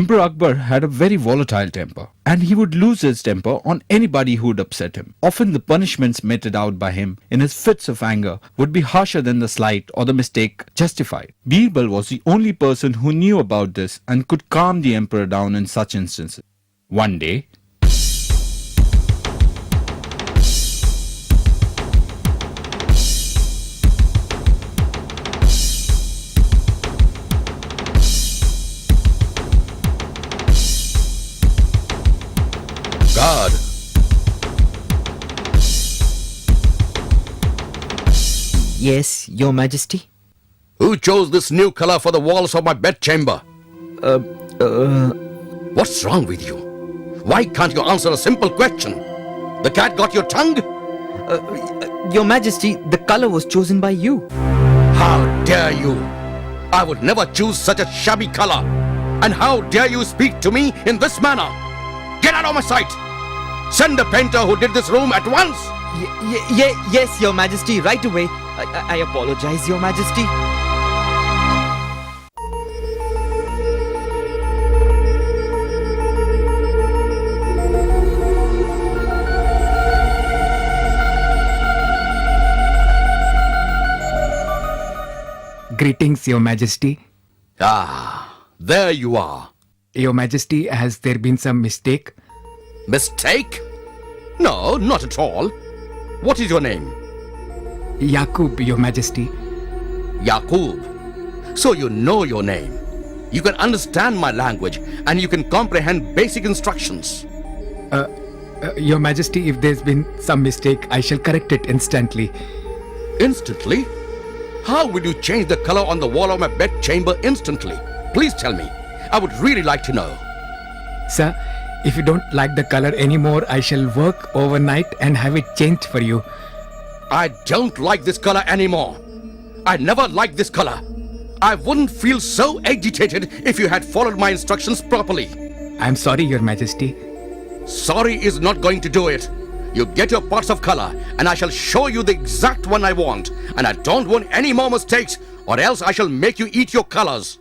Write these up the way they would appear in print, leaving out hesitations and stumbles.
Emperor Akbar had a very volatile temper, and he would lose his temper on anybody who would upset him. Often the punishments meted out by him in his fits of anger would be harsher than the slight or the mistake justified. Birbal was the only person who knew about this and could calm the emperor down in such instances. One day, God. Yes, Your Majesty. Who chose this new color for the walls of my bedchamber? What's wrong with you? Why can't you answer a simple question? The cat got your tongue? Your Majesty, the color was chosen by you. How dare you? I would never choose such a shabby color. And how dare you speak to me in this manner? Get out of my sight! Send the painter who did this room at once! Yes, Your Majesty, right away. I apologize, Your Majesty. Greetings, Your Majesty. Ah, there you are. Your Majesty, has there been some mistake? Mistake? No, not at all. What is your name? Yaqub, Your Majesty. Yaqub. So you know your name. You can understand my language and you can comprehend basic instructions. Your Majesty, if there's been some mistake, I shall correct it instantly. Instantly? How will you change the color on the wall of my bedchamber instantly? Please tell me. I would really like to know. Sir, if you don't like the color anymore, I shall work overnight and have it changed for you. I don't like this color anymore. I never liked this color. I wouldn't feel so agitated if you had followed my instructions properly. I'm sorry, Your Majesty. Sorry is not going to do it. You get your pots of color and I shall show you the exact one I want. And I don't want any more mistakes or else I shall make you eat your colors.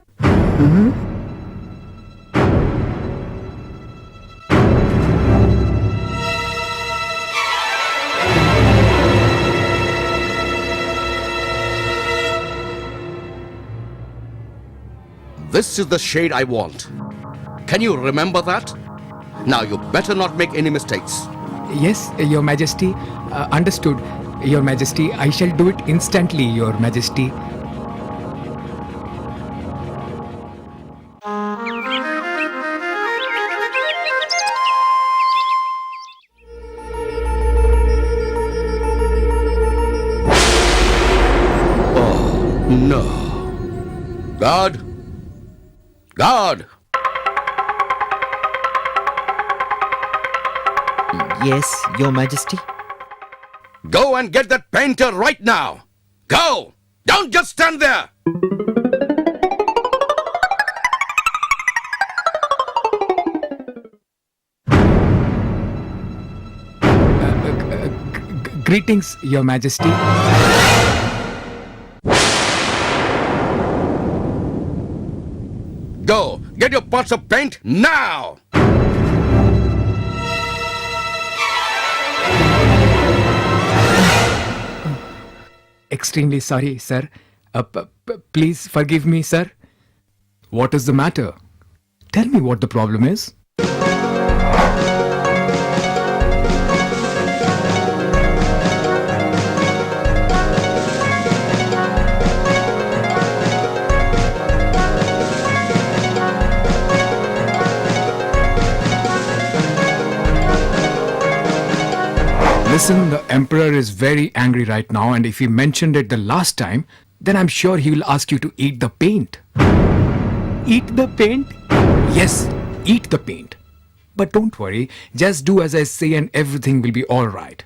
This is the shade I want. Can you remember that? Now you better not make any mistakes. Yes, Your Majesty. Understood, Your Majesty. I shall do it instantly, Your Majesty. Oh, no. God! God! Yes, Your Majesty. Go and get that painter right now! Go! Don't just stand there! Greetings, Your Majesty. Go! Get your pots of paint now! Extremely sorry, sir. Please forgive me, sir. What is the matter? Tell me what the problem is. Listen, the Emperor is very angry right now, and if he mentioned it the last time, then I'm sure he will ask you to eat the paint. Eat the paint? Yes, eat the paint. But don't worry, just do as I say and everything will be alright.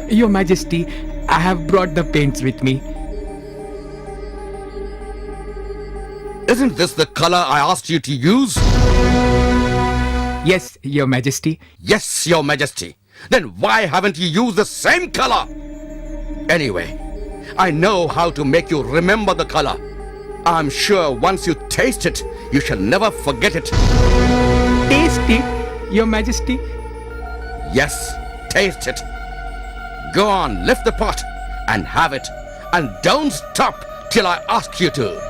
Your Majesty, I have brought the paints with me. Isn't this the color I asked you to use? Yes, Your Majesty. Yes, Your Majesty. Then why haven't you used the same color? Anyway, I know how to make you remember the color. I'm sure once you taste it, you shall never forget it. Taste it, Your Majesty. Yes, taste it. Go on, lift the pot and have it. And don't stop till I ask you to.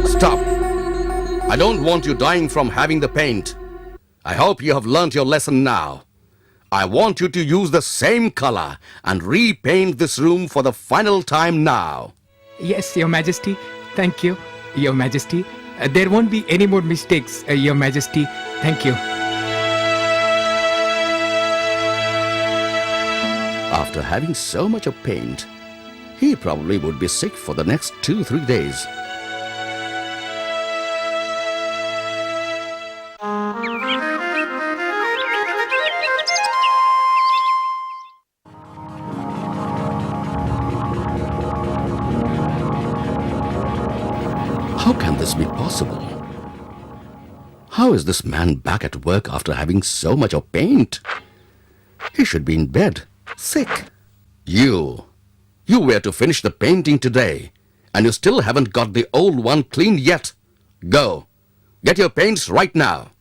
Stop. I don't want you dying from having the paint. I hope you have learnt your lesson now. I want you to use the same color and repaint this room for the final time now. Yes, Your Majesty. Thank you, Your Majesty. There won't be any more mistakes, Your Majesty. Thank you. After having so much of paint, he probably would be sick for the next 2-3 days. How can this be possible? How is this man back at work after having so much of paint? He should be in bed, sick. You were to finish the painting today, and you still haven't got the old one cleaned yet. Go, get your paints right now.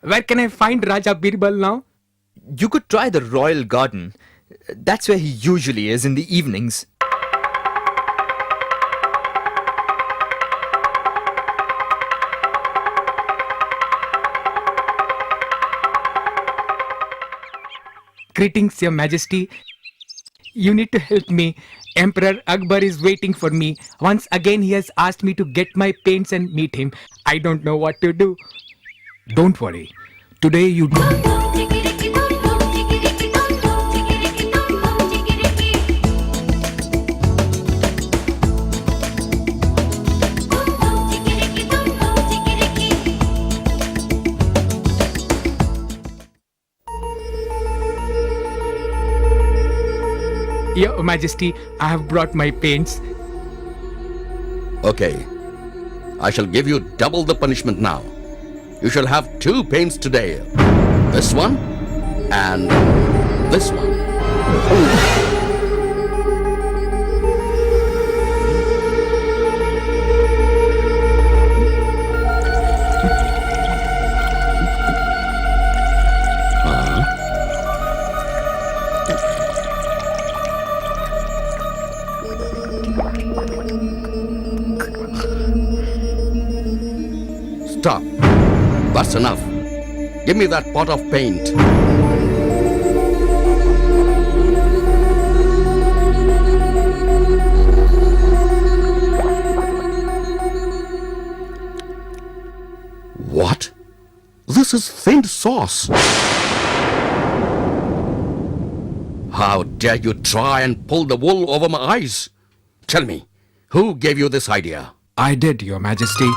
Where can I find Raja Birbal now? You could try the royal garden. That's where he usually is in the evenings. Greetings, Your Majesty. You need to help me. Emperor Akbar is waiting for me. Once again, he has asked me to get my paints and meet him. I don't know what to do. Don't worry. Today you do. Your Majesty, I have brought my paints. Okay, I shall give you double the punishment now. You shall have 2 paints today. This one and this one. Stop. That's enough. Give me that pot of paint. What? This is thinned sauce. How dare you try and pull the wool over my eyes? Tell me, who gave you this idea? I did, Your Majesty.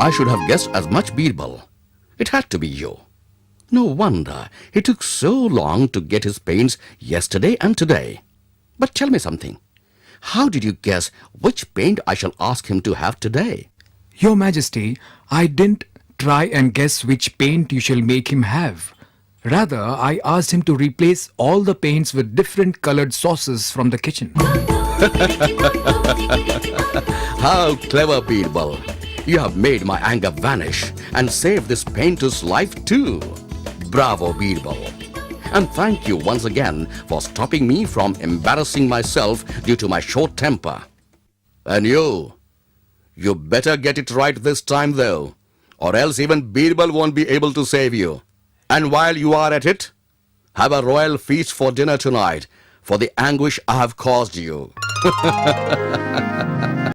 I should have guessed as much, Birbal. It had to be you. No wonder it took so long to get his paints yesterday and today. But tell me something. How did you guess which paint I shall ask him to have today? Your Majesty, I didn't try and guess which paint you shall make him have. Rather, I asked him to replace all the paints with different colored sauces from the kitchen. How clever, Birbal. You have made my anger vanish and saved this painter's life too. Bravo, Birbal. And thank you once again for stopping me from embarrassing myself due to my short temper. And you better get it right this time though, or else even Birbal won't be able to save you. And while you are at it, have a royal feast for dinner tonight for the anguish I have caused you.